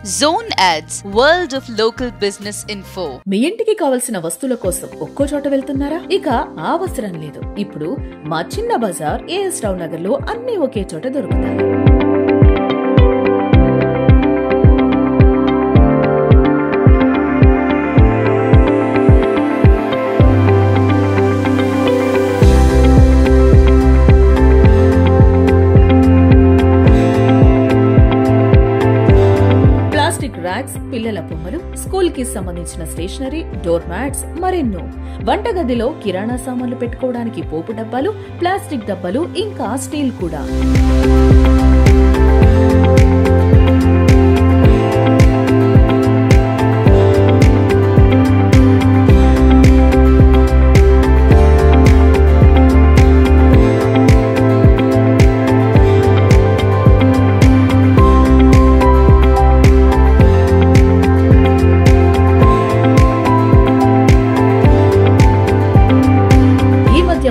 Zone Ads, World of Local Business Info. మీ ఇంటికి కావలసిన వస్తువుల కోసం ఒక్కో చోట వెళ్తున్నారా? ఇక ఆ అవసరం లేదు. ఇప్పుడు మా చిన్న బజార్ ఏఎస్ రావు నగర్ లో అన్ని ఒకే చోట దొరుకుతాయి. ర్యాక్స్, పిల్లల బొమ్మలు, స్కూల్ కి సంబంధించిన స్టేషనరీ, డోర్ మ్యాట్స్, మరెన్నో. వంటగదిలో కిరాణా సామాన్లు పెట్టుకోవడానికి పోపు డబ్బాలు, ప్లాస్టిక్ డబ్బాలు, ఇంకా స్టీల్ కూడా.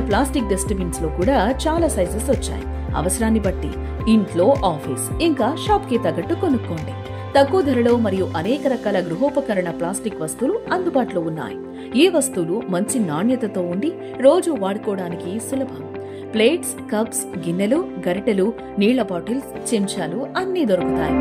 ప్లాస్టిక్ డస్ట్బిన్స్ లో కూడా చాలా సైజెస్ వచ్చాయి. అవసరాన్ని బట్టి ఇంట్లో, ఆఫీస్ ఇంకా షాప్ కి తగ్గట్టు కొనుక్కోండి. తక్కువ ధరలో మరియు అనేక రకాల గృహోపకరణ ప్లాస్టిక్ వస్తువులు అందుబాటులో ఉన్నాయి. ఈ వస్తువులు మంచి నాణ్యతతో ఉండి రోజు వాడుకోవడానికి సులభం. ప్లేట్స్, కప్స్, గిన్నెలు, గరిటెలు, నీళ్ల బాటిల్స్, చెంచాలు అన్నీ దొరుకుతాయి.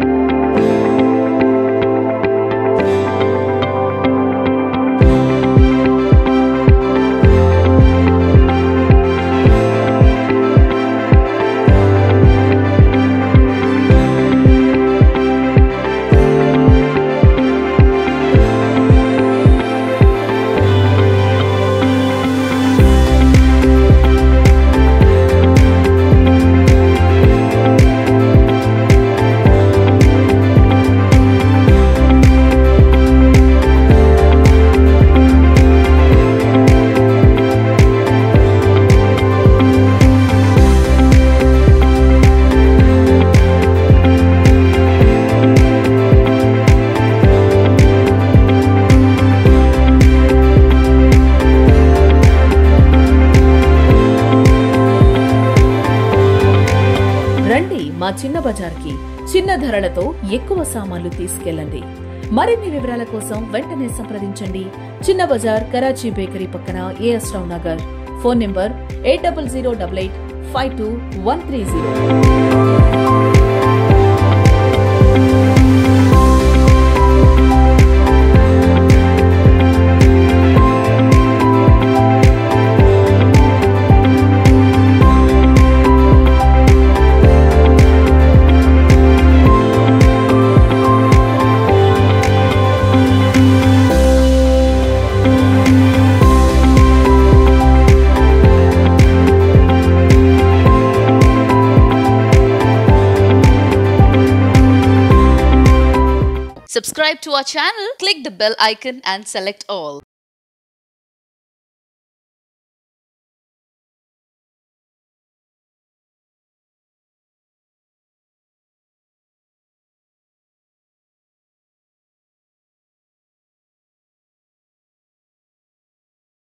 రండి మా చిన్న బజార్కి. చిన్న ధరలతో ఎక్కువ సామాన్లు తీసుకెళ్లండి. మరిన్ని వివరాల కోసం వెంటనే సంప్రదించండి. చిన్న బజార్, కరాచీ బేకరీ పక్కన, A S Rao Nagar. Phone number 8008852130. Subscribe to our channel, click the bell icon and select all.